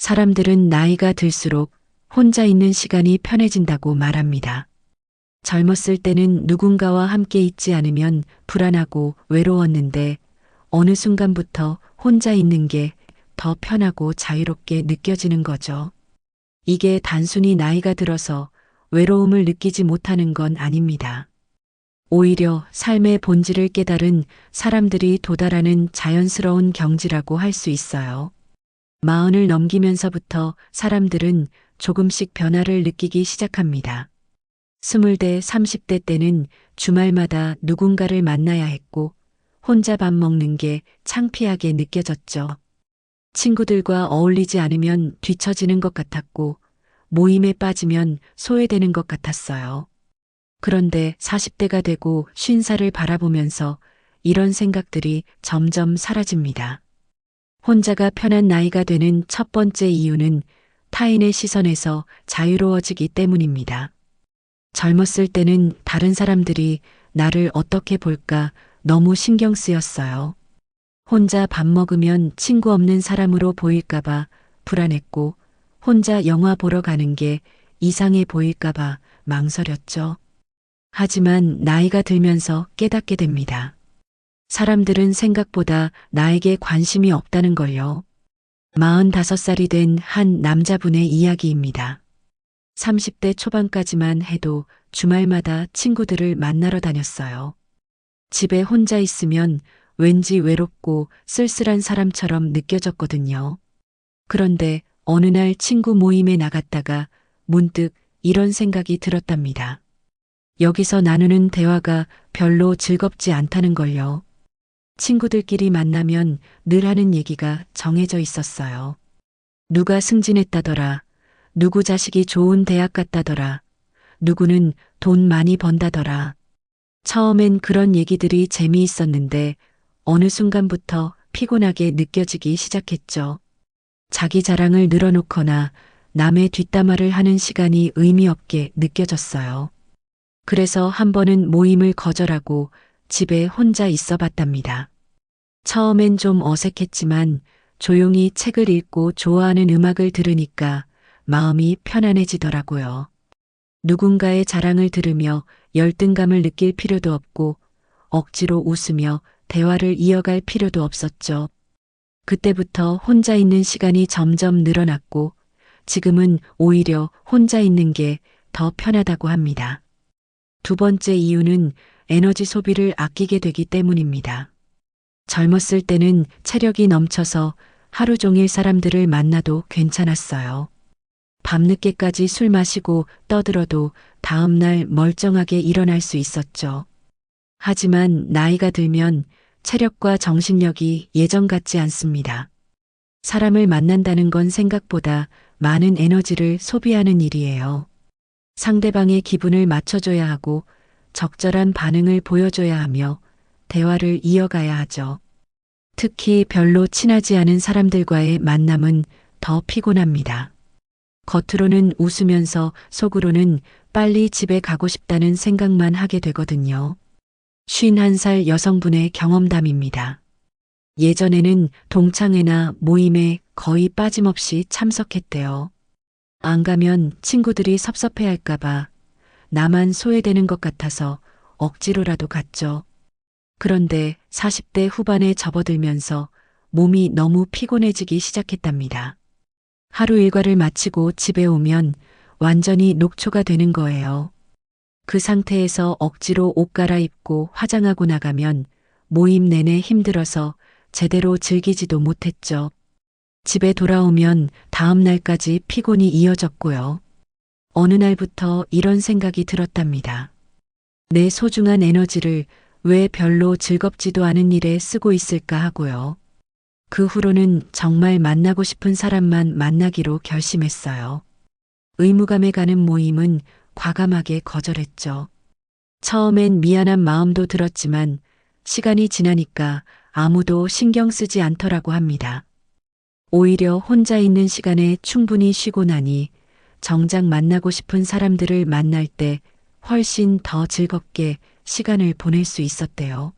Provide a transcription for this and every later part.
사람들은 나이가 들수록 혼자 있는 시간이 편해진다고 말합니다. 젊었을 때는 누군가와 함께 있지 않으면 불안하고 외로웠는데 어느 순간부터 혼자 있는 게 더 편하고 자유롭게 느껴지는 거죠. 이게 단순히 나이가 들어서 외로움을 느끼지 못하는 건 아닙니다. 오히려 삶의 본질을 깨달은 사람들이 도달하는 자연스러운 경지라고 할 수 있어요. 마흔을 넘기면서부터 사람들은 조금씩 변화를 느끼기 시작합니다. 20대, 30대 때는 주말마다 누군가를 만나야 했고 혼자 밥 먹는 게 창피하게 느껴졌죠. 친구들과 어울리지 않으면 뒤처지는 것 같았고 모임에 빠지면 소외되는 것 같았어요. 그런데 40대가 되고 50살을 바라보면서 이런 생각들이 점점 사라집니다. 혼자가 편한 나이가 되는 첫 번째 이유는 타인의 시선에서 자유로워지기 때문입니다. 젊었을 때는 다른 사람들이 나를 어떻게 볼까 너무 신경 쓰였어요. 혼자 밥 먹으면 친구 없는 사람으로 보일까봐 불안했고, 혼자 영화 보러 가는 게 이상해 보일까봐 망설였죠. 하지만 나이가 들면서 깨닫게 됩니다. 사람들은 생각보다 나에게 관심이 없다는 걸요. 45살이 된 한 남자분의 이야기입니다. 30대 초반까지만 해도 주말마다 친구들을 만나러 다녔어요. 집에 혼자 있으면 왠지 외롭고 쓸쓸한 사람처럼 느껴졌거든요. 그런데 어느 날 친구 모임에 나갔다가 문득 이런 생각이 들었답니다. 여기서 나누는 대화가 별로 즐겁지 않다는 걸요. 친구들끼리 만나면 늘 하는 얘기가 정해져 있었어요. 누가 승진했다더라. 누구 자식이 좋은 대학 갔다더라. 누구는 돈 많이 번다더라. 처음엔 그런 얘기들이 재미있었는데 어느 순간부터 피곤하게 느껴지기 시작했죠. 자기 자랑을 늘어놓거나 남의 뒷담화를 하는 시간이 의미 없게 느껴졌어요. 그래서 한 번은 모임을 거절하고 집에 혼자 있어 봤답니다. 처음엔 좀 어색했지만 조용히 책을 읽고 좋아하는 음악을 들으니까 마음이 편안해지더라고요. 누군가의 자랑을 들으며 열등감을 느낄 필요도 없고 억지로 웃으며 대화를 이어갈 필요도 없었죠. 그때부터 혼자 있는 시간이 점점 늘어났고 지금은 오히려 혼자 있는 게 더 편하다고 합니다. 두 번째 이유는 에너지 소비를 아끼게 되기 때문입니다. 젊었을 때는 체력이 넘쳐서 하루 종일 사람들을 만나도 괜찮았어요. 밤늦게까지 술 마시고 떠들어도 다음날 멀쩡하게 일어날 수 있었죠. 하지만 나이가 들면 체력과 정신력이 예전 같지 않습니다. 사람을 만난다는 건 생각보다 많은 에너지를 소비하는 일이에요. 상대방의 기분을 맞춰줘야 하고 적절한 반응을 보여줘야 하며 대화를 이어가야 하죠. 특히 별로 친하지 않은 사람들과의 만남은 더 피곤합니다. 겉으로는 웃으면서 속으로는 빨리 집에 가고 싶다는 생각만 하게 되거든요. 51살 여성분의 경험담입니다. 예전에는 동창회나 모임에 거의 빠짐없이 참석했대요. 안 가면 친구들이 섭섭해할까봐 나만 소외되는 것 같아서 억지로라도 갔죠. 그런데 40대 후반에 접어들면서 몸이 너무 피곤해지기 시작했답니다. 하루 일과를 마치고 집에 오면 완전히 녹초가 되는 거예요. 그 상태에서 억지로 옷 갈아입고 화장하고 나가면 모임 내내 힘들어서 제대로 즐기지도 못했죠. 집에 돌아오면 다음 날까지 피곤이 이어졌고요. 어느 날부터 이런 생각이 들었답니다. 내 소중한 에너지를 왜 별로 즐겁지도 않은 일에 쓰고 있을까 하고요. 그 후로는 정말 만나고 싶은 사람만 만나기로 결심했어요. 의무감에 가는 모임은 과감하게 거절했죠. 처음엔 미안한 마음도 들었지만 시간이 지나니까 아무도 신경 쓰지 않더라고 합니다. 오히려 혼자 있는 시간에 충분히 쉬고 나니 정작 만나고 싶은 사람들을 만날 때 훨씬 더 즐겁게 시간을 보낼 수 있었대요.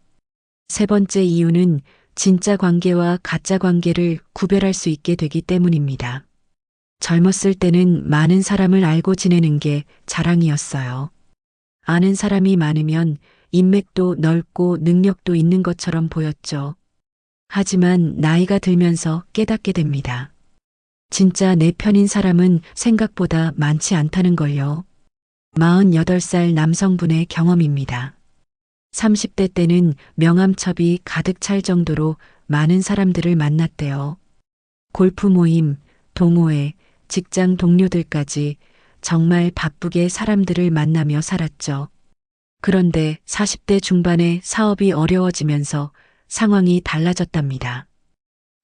세 번째 이유는 진짜 관계와 가짜 관계를 구별할 수 있게 되기 때문입니다. 젊었을 때는 많은 사람을 알고 지내는 게 자랑이었어요. 아는 사람이 많으면 인맥도 넓고 능력도 있는 것처럼 보였죠. 하지만 나이가 들면서 깨닫게 됩니다. 진짜 내 편인 사람은 생각보다 많지 않다는 걸요. 48살 남성분의 경험입니다. 30대 때는 명함첩이 가득 찰 정도로 많은 사람들을 만났대요. 골프 모임, 동호회, 직장 동료들까지 정말 바쁘게 사람들을 만나며 살았죠. 그런데 40대 중반에 사업이 어려워지면서 상황이 달라졌답니다.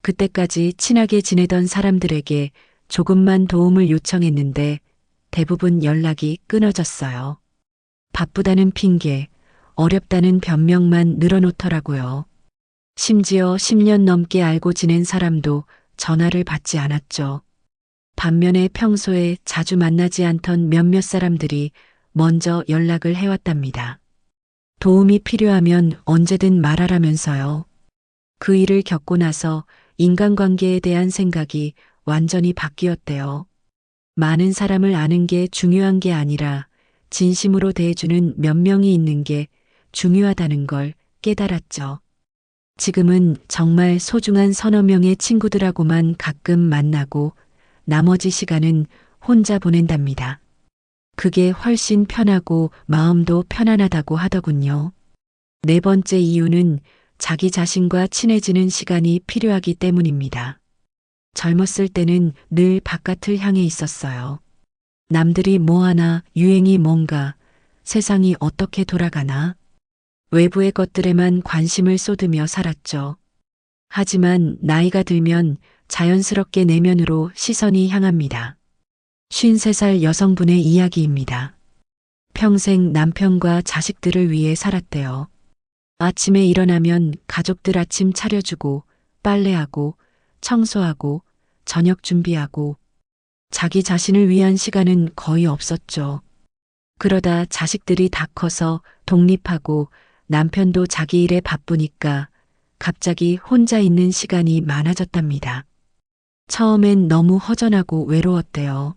그때까지 친하게 지내던 사람들에게 조금만 도움을 요청했는데 대부분 연락이 끊어졌어요. 바쁘다는 핑계, 어렵다는 변명만 늘어놓더라고요. 심지어 10년 넘게 알고 지낸 사람도 전화를 받지 않았죠. 반면에 평소에 자주 만나지 않던 몇몇 사람들이 먼저 연락을 해왔답니다. 도움이 필요하면 언제든 말하라면서요. 그 일을 겪고 나서 인간관계에 대한 생각이 완전히 바뀌었대요. 많은 사람을 아는 게 중요한 게 아니라 진심으로 대해주는 몇 명이 있는 게 중요하다는 걸 깨달았죠. 지금은 정말 소중한 서너 명의 친구들하고만 가끔 만나고 나머지 시간은 혼자 보낸답니다. 그게 훨씬 편하고 마음도 편안하다고 하더군요. 네 번째 이유는 자기 자신과 친해지는 시간이 필요하기 때문입니다. 젊었을 때는 늘 바깥을 향해 있었어요. 남들이 뭐 하나, 유행이 뭔가, 세상이 어떻게 돌아가나, 외부의 것들에만 관심을 쏟으며 살았죠. 하지만 나이가 들면 자연스럽게 내면으로 시선이 향합니다. 53살 여성분의 이야기입니다. 평생 남편과 자식들을 위해 살았대요. 아침에 일어나면 가족들 아침 차려주고 빨래하고 청소하고 저녁 준비하고 자기 자신을 위한 시간은 거의 없었죠. 그러다 자식들이 다 커서 독립하고 남편도 자기 일에 바쁘니까 갑자기 혼자 있는 시간이 많아졌답니다. 처음엔 너무 허전하고 외로웠대요.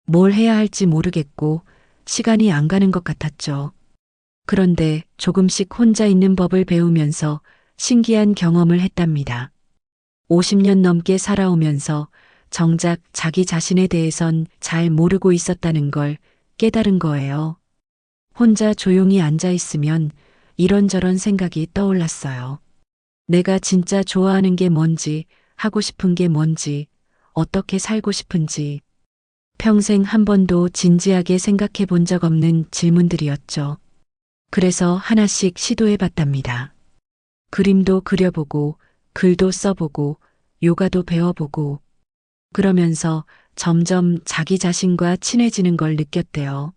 뭘 해야 할지 모르겠고 시간이 안 가는 것 같았죠. 그런데 조금씩 혼자 있는 법을 배우면서 신기한 경험을 했답니다. 50년 넘게 살아오면서 정작 자기 자신에 대해선 잘 모르고 있었다는 걸 깨달은 거예요. 혼자 조용히 앉아 있으면 이런저런 생각이 떠올랐어요. 내가 진짜 좋아하는 게 뭔지, 하고 싶은 게 뭔지, 어떻게 살고 싶은지, 평생 한 번도 진지하게 생각해 본 적 없는 질문들이었죠. 그래서 하나씩 시도해 봤답니다. 그림도 그려보고, 글도 써보고, 요가도 배워보고, 그러면서 점점 자기 자신과 친해지는 걸 느꼈대요.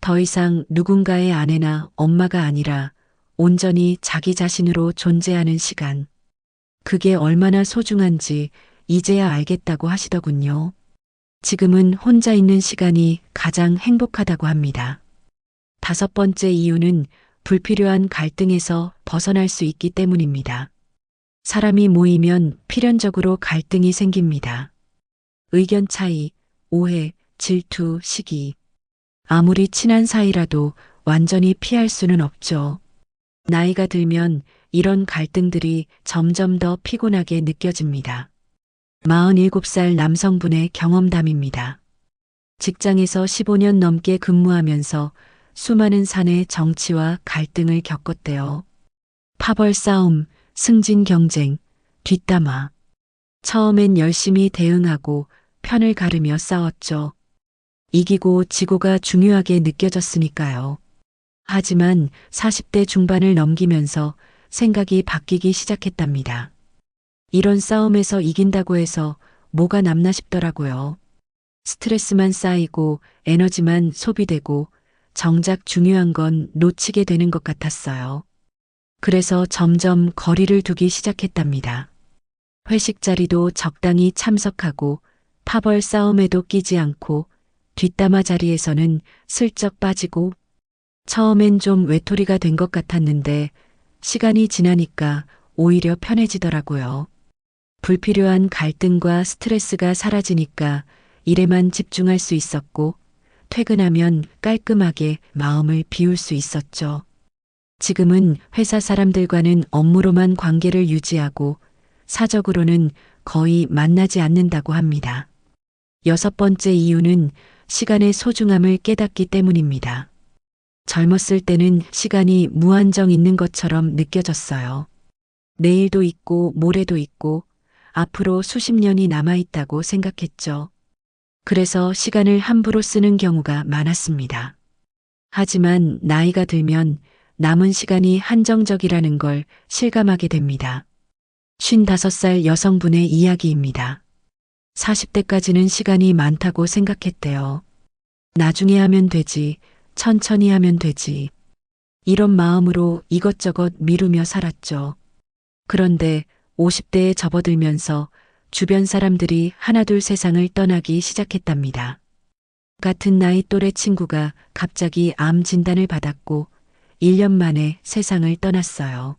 더 이상 누군가의 아내나 엄마가 아니라 온전히 자기 자신으로 존재하는 시간. 그게 얼마나 소중한지 이제야 알겠다고 하시더군요. 지금은 혼자 있는 시간이 가장 행복하다고 합니다. 다섯 번째 이유는 불필요한 갈등에서 벗어날 수 있기 때문입니다. 사람이 모이면 필연적으로 갈등이 생깁니다. 의견 차이, 오해, 질투, 시기. 아무리 친한 사이라도 완전히 피할 수는 없죠. 나이가 들면 이런 갈등들이 점점 더 피곤하게 느껴집니다. 47살 남성분의 경험담입니다. 직장에서 15년 넘게 근무하면서 수많은 사내 정치와 갈등을 겪었대요. 파벌 싸움, 승진 경쟁, 뒷담화. 처음엔 열심히 대응하고 편을 가르며 싸웠죠. 이기고 지고가 중요하게 느껴졌으니까요. 하지만 40대 중반을 넘기면서 생각이 바뀌기 시작했답니다. 이런 싸움에서 이긴다고 해서 뭐가 남나 싶더라고요. 스트레스만 쌓이고 에너지만 소비되고 정작 중요한 건 놓치게 되는 것 같았어요. 그래서 점점 거리를 두기 시작했답니다. 회식 자리도 적당히 참석하고 파벌 싸움에도 끼지 않고 뒷담화 자리에서는 슬쩍 빠지고 처음엔 좀 외톨이가 된 것 같았는데 시간이 지나니까 오히려 편해지더라고요. 불필요한 갈등과 스트레스가 사라지니까 일에만 집중할 수 있었고 퇴근하면 깔끔하게 마음을 비울 수 있었죠. 지금은 회사 사람들과는 업무로만 관계를 유지하고 사적으로는 거의 만나지 않는다고 합니다. 여섯 번째 이유는 시간의 소중함을 깨닫기 때문입니다. 젊었을 때는 시간이 무한정 있는 것처럼 느껴졌어요. 내일도 있고 모레도 있고 앞으로 수십 년이 남아있다고 생각했죠. 그래서 시간을 함부로 쓰는 경우가 많았습니다. 하지만 나이가 들면 남은 시간이 한정적이라는 걸 실감하게 됩니다. 55살 여성분의 이야기입니다. 40대까지는 시간이 많다고 생각했대요. 나중에 하면 되지, 천천히 하면 되지. 이런 마음으로 이것저것 미루며 살았죠. 그런데 50대에 접어들면서 주변 사람들이 하나둘 세상을 떠나기 시작했답니다. 같은 나이 또래 친구가 갑자기 암 진단을 받았고 1년 만에 세상을 떠났어요.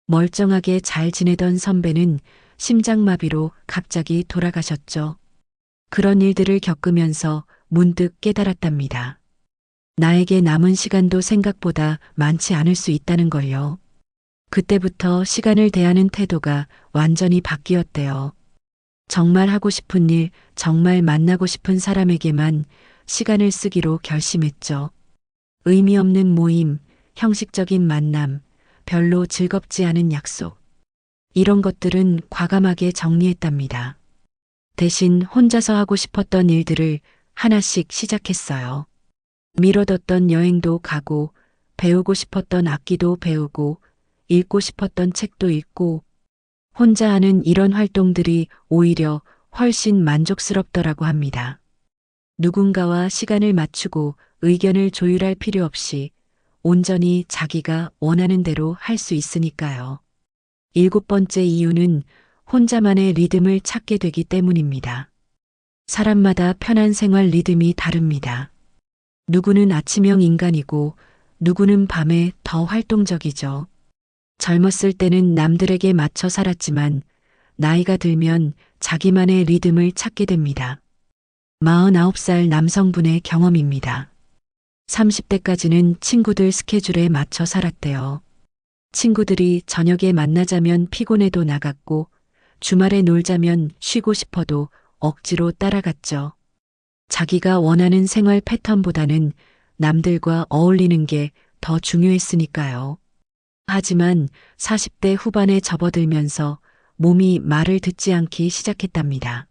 멀쩡하게 잘 지내던 선배는 심장마비로 갑자기 돌아가셨죠. 그런 일들을 겪으면서 문득 깨달았답니다. 나에게 남은 시간도 생각보다 많지 않을 수 있다는 걸요. 그때부터 시간을 대하는 태도가 완전히 바뀌었대요. 정말 하고 싶은 일, 정말 만나고 싶은 사람에게만 시간을 쓰기로 결심했죠. 의미 없는 모임, 형식적인 만남, 별로 즐겁지 않은 약속. 이런 것들은 과감하게 정리했답니다. 대신 혼자서 하고 싶었던 일들을 하나씩 시작했어요. 미뤄뒀던 여행도 가고, 배우고 싶었던 악기도 배우고, 읽고 싶었던 책도 읽고, 혼자 하는 이런 활동들이 오히려 훨씬 만족스럽더라고 합니다. 누군가와 시간을 맞추고 의견을 조율할 필요 없이 온전히 자기가 원하는 대로 할 수 있으니까요. 일곱 번째 이유는 혼자만의 리듬을 찾게 되기 때문입니다. 사람마다 편한 생활 리듬이 다릅니다. 누구는 아침형 인간이고 누구는 밤에 더 활동적이죠. 젊었을 때는 남들에게 맞춰 살았지만 나이가 들면 자기만의 리듬을 찾게 됩니다. 49살 남성분의 경험입니다. 30대까지는 친구들 스케줄에 맞춰 살았대요. 친구들이 저녁에 만나자면 피곤해도 나갔고 주말에 놀자면 쉬고 싶어도 억지로 따라갔죠. 자기가 원하는 생활 패턴보다는 남들과 어울리는 게 더 중요했으니까요. 하지만 40대 후반에 접어들면서 몸이 말을 듣지 않기 시작했답니다.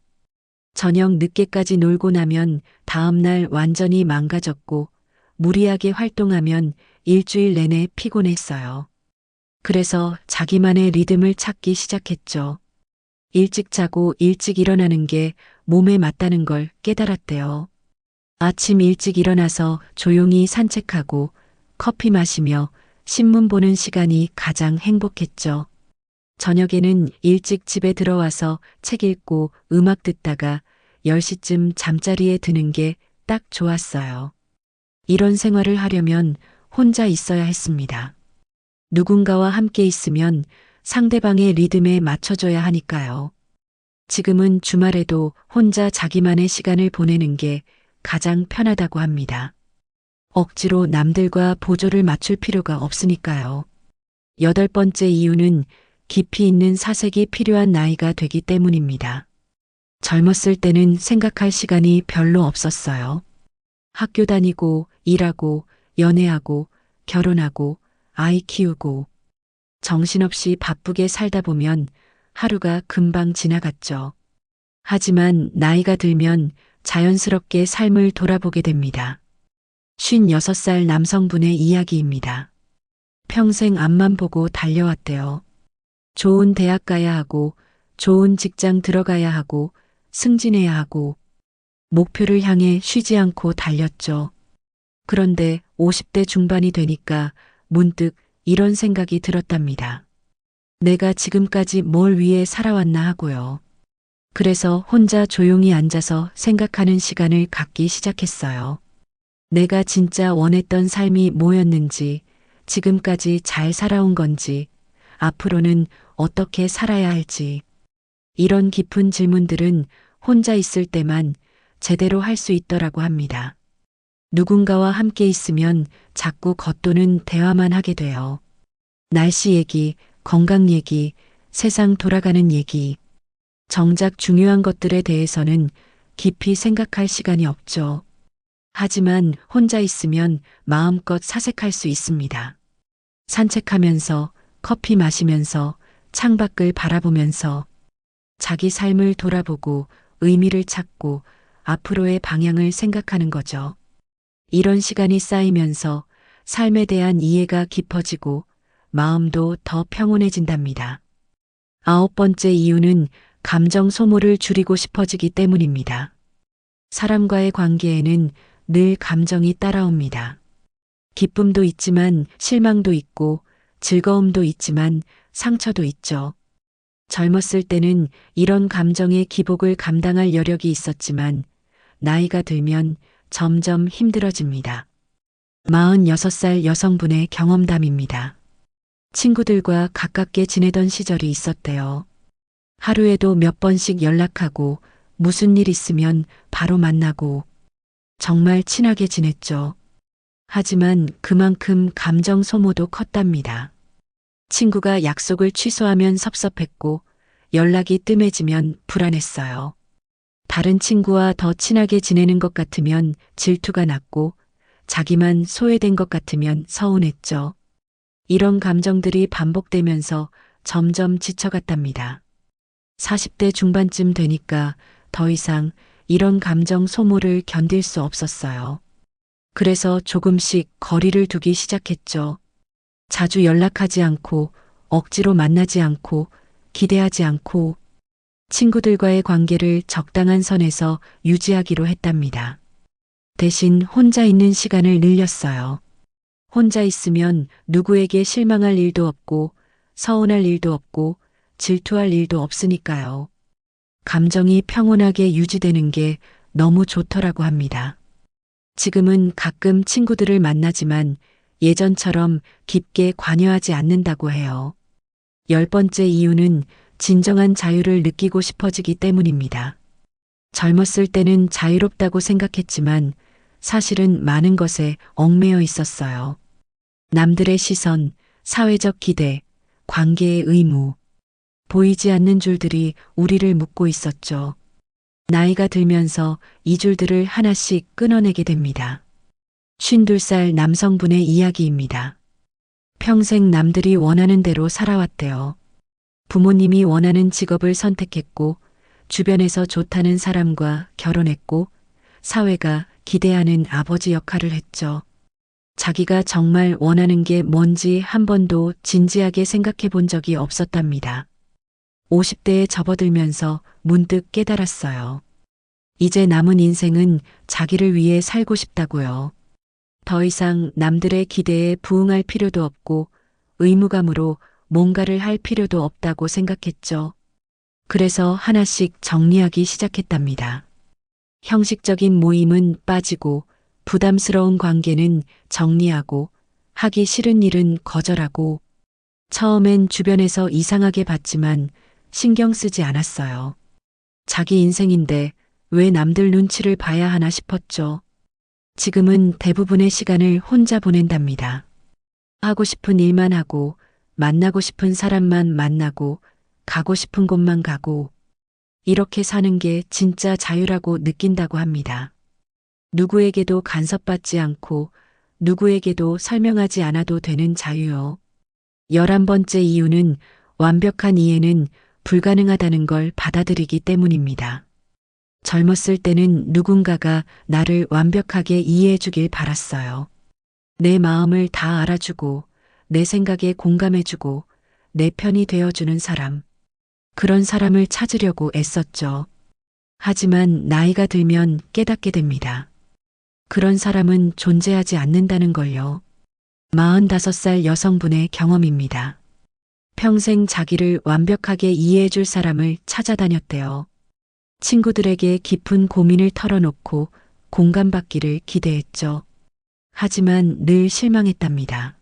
저녁 늦게까지 놀고 나면 다음날 완전히 망가졌고 무리하게 활동하면 일주일 내내 피곤했어요. 그래서 자기만의 리듬을 찾기 시작했죠. 일찍 자고 일찍 일어나는 게 몸에 맞다는 걸 깨달았대요. 아침 일찍 일어나서 조용히 산책하고 커피 마시며 신문 보는 시간이 가장 행복했죠. 저녁에는 일찍 집에 들어와서 책 읽고 음악 듣다가 10시쯤 잠자리에 드는 게 딱 좋았어요. 이런 생활을 하려면 혼자 있어야 했습니다. 누군가와 함께 있으면 상대방의 리듬에 맞춰줘야 하니까요. 지금은 주말에도 혼자 자기만의 시간을 보내는 게 가장 편하다고 합니다. 억지로 남들과 보조를 맞출 필요가 없으니까요. 여덟 번째 이유는 깊이 있는 사색이 필요한 나이가 되기 때문입니다. 젊었을 때는 생각할 시간이 별로 없었어요. 학교 다니고, 일하고, 연애하고, 결혼하고, 아이 키우고, 정신없이 바쁘게 살다 보면 하루가 금방 지나갔죠. 하지만 나이가 들면 자연스럽게 삶을 돌아보게 됩니다. 56살 남성분의 이야기입니다. 평생 앞만 보고 달려왔대요. 좋은 대학 가야 하고, 좋은 직장 들어가야 하고, 승진해야 하고, 목표를 향해 쉬지 않고 달렸죠. 그런데 50대 중반이 되니까 문득 이런 생각이 들었답니다. 내가 지금까지 뭘 위해 살아왔나 하고요. 그래서 혼자 조용히 앉아서 생각하는 시간을 갖기 시작했어요. 내가 진짜 원했던 삶이 뭐였는지, 지금까지 잘 살아온 건지, 앞으로는 어떻게 살아야 할지. 이런 깊은 질문들은 혼자 있을 때만 제대로 할 수 있더라고 합니다. 누군가와 함께 있으면 자꾸 겉도는 대화만 하게 돼요. 날씨 얘기, 건강 얘기, 세상 돌아가는 얘기. 정작 중요한 것들에 대해서는 깊이 생각할 시간이 없죠. 하지만 혼자 있으면 마음껏 사색할 수 있습니다. 산책하면서, 커피 마시면서, 창밖을 바라보면서 자기 삶을 돌아보고 의미를 찾고 앞으로의 방향을 생각하는 거죠. 이런 시간이 쌓이면서 삶에 대한 이해가 깊어지고 마음도 더 평온해진답니다. 9번째 이유는 감정 소모를 줄이고 싶어지기 때문입니다. 사람과의 관계에는 늘 감정이 따라옵니다. 기쁨도 있지만 실망도 있고 즐거움도 있지만 상처도 있죠. 젊었을 때는 이런 감정의 기복을 감당할 여력이 있었지만 나이가 들면 점점 힘들어집니다. 46살 여성분의 경험담입니다. 친구들과 가깝게 지내던 시절이 있었대요. 하루에도 몇 번씩 연락하고 무슨 일 있으면 바로 만나고 정말 친하게 지냈죠. 하지만 그만큼 감정 소모도 컸답니다. 친구가 약속을 취소하면 섭섭했고 연락이 뜸해지면 불안했어요. 다른 친구와 더 친하게 지내는 것 같으면 질투가 났고 자기만 소외된 것 같으면 서운했죠. 이런 감정들이 반복되면서 점점 지쳐갔답니다. 40대 중반쯤 되니까 더 이상 이런 감정 소모를 견딜 수 없었어요. 그래서 조금씩 거리를 두기 시작했죠. 자주 연락하지 않고 억지로 만나지 않고 기대하지 않고 친구들과의 관계를 적당한 선에서 유지하기로 했답니다. 대신 혼자 있는 시간을 늘렸어요. 혼자 있으면 누구에게 실망할 일도 없고 서운할 일도 없고 질투할 일도 없으니까요. 감정이 평온하게 유지되는 게 너무 좋더라고 합니다. 지금은 가끔 친구들을 만나지만 예전처럼 깊게 관여하지 않는다고 해요. 10번째 이유는 진정한 자유를 느끼고 싶어지기 때문입니다. 젊었을 때는 자유롭다고 생각했지만 사실은 많은 것에 얽매여 있었어요. 남들의 시선, 사회적 기대, 관계의 의무, 보이지 않는 줄들이 우리를 묶고 있었죠. 나이가 들면서 이 줄들을 하나씩 끊어내게 됩니다. 52살 남성분의 이야기입니다. 평생 남들이 원하는 대로 살아왔대요. 부모님이 원하는 직업을 선택했고, 주변에서 좋다는 사람과 결혼했고, 사회가 기대하는 아버지 역할을 했죠. 자기가 정말 원하는 게 뭔지 한 번도 진지하게 생각해 본 적이 없었답니다. 50대에 접어들면서 문득 깨달았어요. 이제 남은 인생은 자기를 위해 살고 싶다고요. 더 이상 남들의 기대에 부응할 필요도 없고 의무감으로 뭔가를 할 필요도 없다고 생각했죠. 그래서 하나씩 정리하기 시작했답니다. 형식적인 모임은 빠지고 부담스러운 관계는 정리하고 하기 싫은 일은 거절하고 처음엔 주변에서 이상하게 봤지만 신경 쓰지 않았어요. 자기 인생인데 왜 남들 눈치를 봐야 하나 싶었죠. 지금은 대부분의 시간을 혼자 보낸답니다. 하고 싶은 일만 하고 만나고 싶은 사람만 만나고 가고 싶은 곳만 가고 이렇게 사는 게 진짜 자유라고 느낀다고 합니다. 누구에게도 간섭받지 않고 누구에게도 설명하지 않아도 되는 자유요. 11번째 이유는 완벽한 이해는 불가능하다는 걸 받아들이기 때문입니다. 젊었을 때는 누군가가 나를 완벽하게 이해해 주길 바랐어요. 내 마음을 다 알아주고 내 생각에 공감해 주고 내 편이 되어주는 사람. 그런 사람을 찾으려고 애썼죠. 하지만 나이가 들면 깨닫게 됩니다. 그런 사람은 존재하지 않는다는 걸요. 45살 여성분의 경험입니다. 평생 자기를 완벽하게 이해해 줄 사람을 찾아다녔대요. 친구들에게 깊은 고민을 털어놓고 공감받기를 기대했죠. 하지만 늘 실망했답니다.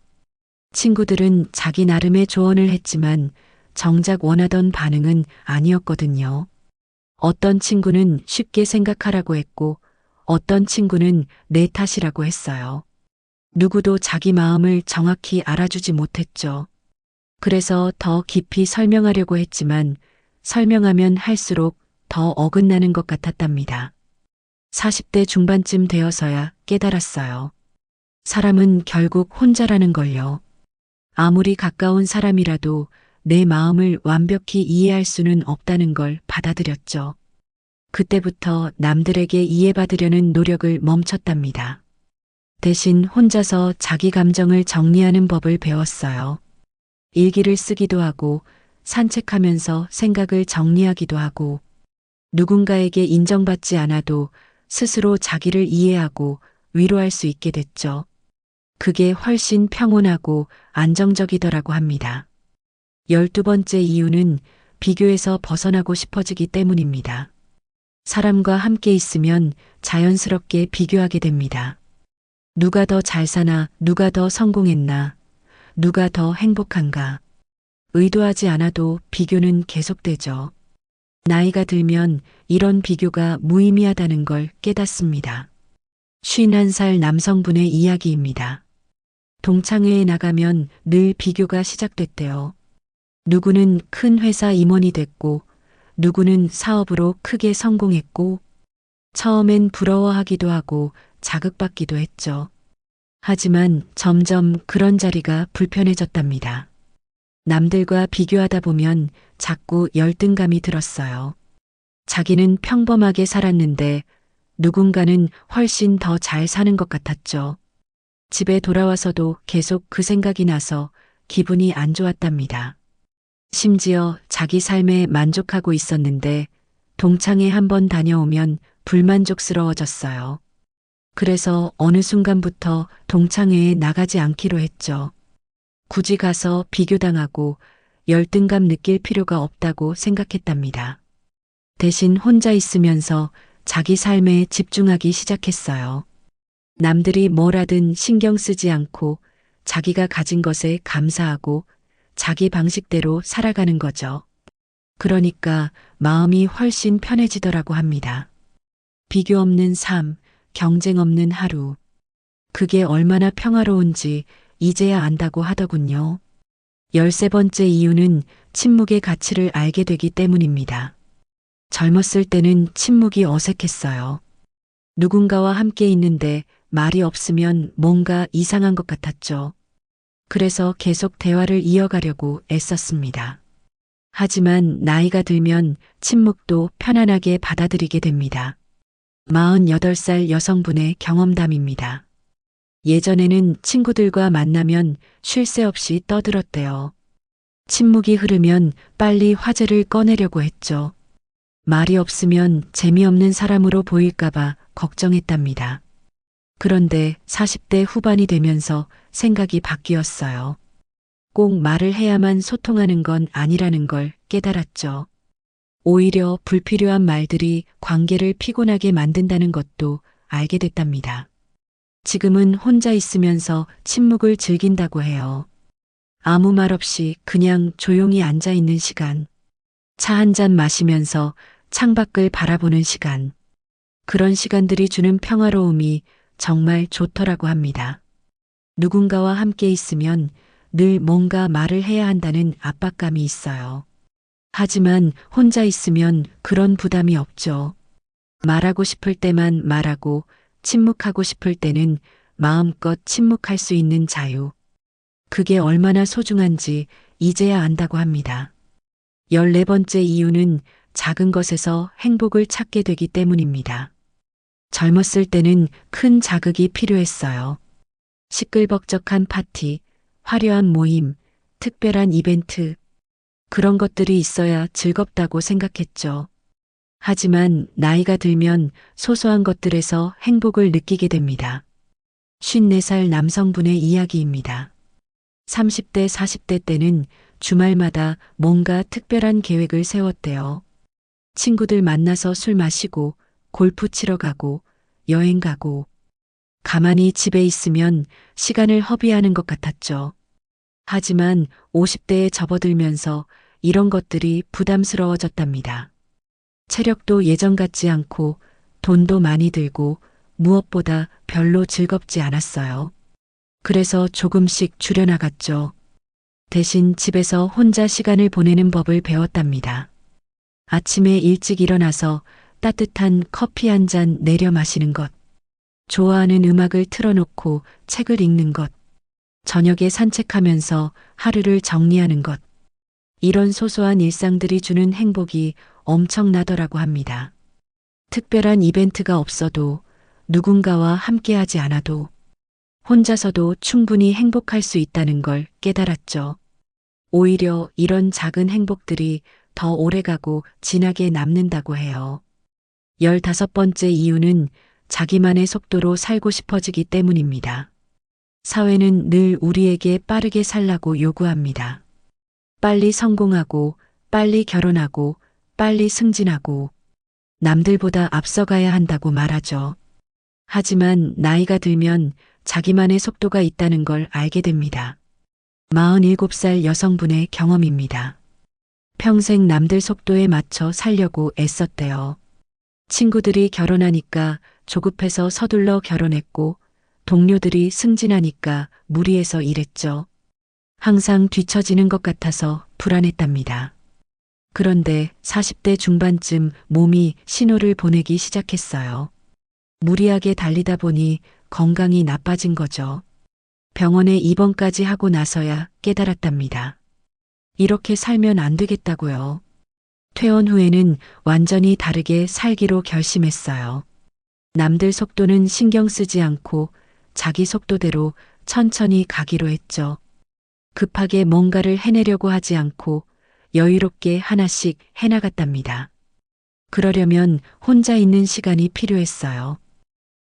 친구들은 자기 나름의 조언을 했지만 정작 원하던 반응은 아니었거든요. 어떤 친구는 쉽게 생각하라고 했고 어떤 친구는 내 탓이라고 했어요. 누구도 자기 마음을 정확히 알아주지 못했죠. 그래서 더 깊이 설명하려고 했지만 설명하면 할수록 더 어긋나는 것 같았답니다. 40대 중반쯤 되어서야 깨달았어요. 사람은 결국 혼자라는 걸요. 아무리 가까운 사람이라도 내 마음을 완벽히 이해할 수는 없다는 걸 받아들였죠. 그때부터 남들에게 이해받으려는 노력을 멈췄답니다. 대신 혼자서 자기 감정을 정리하는 법을 배웠어요. 일기를 쓰기도 하고 산책하면서 생각을 정리하기도 하고 누군가에게 인정받지 않아도 스스로 자기를 이해하고 위로할 수 있게 됐죠. 그게 훨씬 평온하고 안정적이더라고 합니다. 12번째 이유는 비교에서 벗어나고 싶어지기 때문입니다. 사람과 함께 있으면 자연스럽게 비교하게 됩니다. 누가 더 잘 사나, 누가 더 성공했나, 누가 더 행복한가. 의도하지 않아도 비교는 계속되죠. 나이가 들면 이런 비교가 무의미하다는 걸 깨닫습니다. 51살 남성분의 이야기입니다. 동창회에 나가면 늘 비교가 시작됐대요. 누구는 큰 회사 임원이 됐고, 누구는 사업으로 크게 성공했고, 처음엔 부러워하기도 하고 자극받기도 했죠. 하지만 점점 그런 자리가 불편해졌답니다. 남들과 비교하다 보면 자꾸 열등감이 들었어요. 자기는 평범하게 살았는데 누군가는 훨씬 더 잘 사는 것 같았죠. 집에 돌아와서도 계속 그 생각이 나서 기분이 안 좋았답니다. 심지어 자기 삶에 만족하고 있었는데 동창회 한번 다녀오면 불만족스러워졌어요. 그래서 어느 순간부터 동창회에 나가지 않기로 했죠. 굳이 가서 비교당하고 열등감 느낄 필요가 없다고 생각했답니다. 대신 혼자 있으면서 자기 삶에 집중하기 시작했어요. 남들이 뭘 하든 신경 쓰지 않고 자기가 가진 것에 감사하고 자기 방식대로 살아가는 거죠. 그러니까 마음이 훨씬 편해지더라고 합니다. 비교 없는 삶, 경쟁 없는 하루. 그게 얼마나 평화로운지 이제야 안다고 하더군요. 13번째 이유는 침묵의 가치를 알게 되기 때문입니다. 젊었을 때는 침묵이 어색했어요. 누군가와 함께 있는데 말이 없으면 뭔가 이상한 것 같았죠. 그래서 계속 대화를 이어가려고 애썼습니다. 하지만 나이가 들면 침묵도 편안하게 받아들이게 됩니다. 48살 여성분의 경험담입니다. 예전에는 친구들과 만나면 쉴 새 없이 떠들었대요. 침묵이 흐르면 빨리 화제를 꺼내려고 했죠. 말이 없으면 재미없는 사람으로 보일까봐 걱정했답니다. 그런데 40대 후반이 되면서 생각이 바뀌었어요. 꼭 말을 해야만 소통하는 건 아니라는 걸 깨달았죠. 오히려 불필요한 말들이 관계를 피곤하게 만든다는 것도 알게 됐답니다. 지금은 혼자 있으면서 침묵을 즐긴다고 해요. 아무 말 없이 그냥 조용히 앉아 있는 시간. 차 한 잔 마시면서 창밖을 바라보는 시간. 그런 시간들이 주는 평화로움이 정말 좋더라고 합니다. 누군가와 함께 있으면 늘 뭔가 말을 해야 한다는 압박감이 있어요. 하지만 혼자 있으면 그런 부담이 없죠. 말하고 싶을 때만 말하고 침묵하고 싶을 때는 마음껏 침묵할 수 있는 자유. 그게 얼마나 소중한지 이제야 안다고 합니다. 14번째 이유는 작은 것에서 행복을 찾게 되기 때문입니다. 젊었을 때는 큰 자극이 필요했어요. 시끌벅적한 파티, 화려한 모임, 특별한 이벤트. 그런 것들이 있어야 즐겁다고 생각했죠. 하지만 나이가 들면 소소한 것들에서 행복을 느끼게 됩니다. 54살 남성분의 이야기입니다. 30대, 40대 때는 주말마다 뭔가 특별한 계획을 세웠대요. 친구들 만나서 술 마시고 골프 치러 가고 여행 가고 가만히 집에 있으면 시간을 허비하는 것 같았죠. 하지만 50대에 접어들면서 이런 것들이 부담스러워졌답니다. 체력도 예전 같지 않고 돈도 많이 들고 무엇보다 별로 즐겁지 않았어요. 그래서 조금씩 줄여나갔죠. 대신 집에서 혼자 시간을 보내는 법을 배웠답니다. 아침에 일찍 일어나서 따뜻한 커피 한 잔 내려 마시는 것. 좋아하는 음악을 틀어놓고 책을 읽는 것. 저녁에 산책하면서 하루를 정리하는 것. 이런 소소한 일상들이 주는 행복이 엄청나더라고 합니다. 특별한 이벤트가 없어도 누군가와 함께하지 않아도 혼자서도 충분히 행복할 수 있다는 걸 깨달았죠. 오히려 이런 작은 행복들이 더 오래가고 진하게 남는다고 해요. 15번째 이유는 자기만의 속도로 살고 싶어지기 때문입니다. 사회는 늘 우리에게 빠르게 살라고 요구합니다. 빨리 성공하고, 빨리 결혼하고, 빨리 승진하고, 남들보다 앞서가야 한다고 말하죠. 하지만 나이가 들면 자기만의 속도가 있다는 걸 알게 됩니다. 47살 여성분의 경험입니다. 평생 남들 속도에 맞춰 살려고 애썼대요. 친구들이 결혼하니까 조급해서 서둘러 결혼했고, 동료들이 승진하니까 무리해서 일했죠. 항상 뒤처지는 것 같아서 불안했답니다. 그런데 40대 중반쯤 몸이 신호를 보내기 시작했어요. 무리하게 달리다 보니 건강이 나빠진 거죠. 병원에 입원까지 하고 나서야 깨달았답니다. 이렇게 살면 안 되겠다고요. 퇴원 후에는 완전히 다르게 살기로 결심했어요. 남들 속도는 신경 쓰지 않고 자기 속도대로 천천히 가기로 했죠. 급하게 뭔가를 해내려고 하지 않고 여유롭게 하나씩 해나갔답니다. 그러려면 혼자 있는 시간이 필요했어요.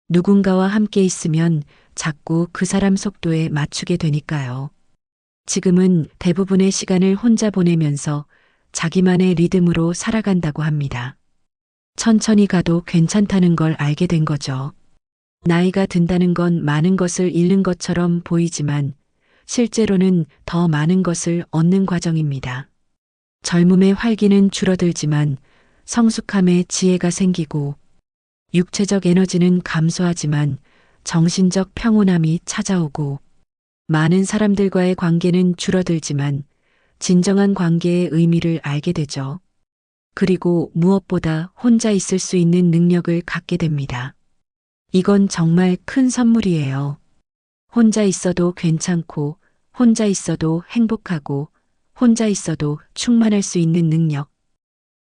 누군가와 함께 있으면 자꾸 그 사람 속도에 맞추게 되니까요. 지금은 대부분의 시간을 혼자 보내면서 자기만의 리듬으로 살아간다고 합니다. 천천히 가도 괜찮다는 걸 알게 된 거죠. 나이가 든다는 건 많은 것을 잃는 것처럼 보이지만 실제로는 더 많은 것을 얻는 과정입니다. 젊음의 활기는 줄어들지만 성숙함의 지혜가 생기고 육체적 에너지는 감소하지만 정신적 평온함이 찾아오고 많은 사람들과의 관계는 줄어들지만 진정한 관계의 의미를 알게 되죠. 그리고 무엇보다 혼자 있을 수 있는 능력을 갖게 됩니다. 이건 정말 큰 선물이에요. 혼자 있어도 괜찮고, 혼자 있어도 행복하고, 혼자 있어도 충만할 수 있는 능력.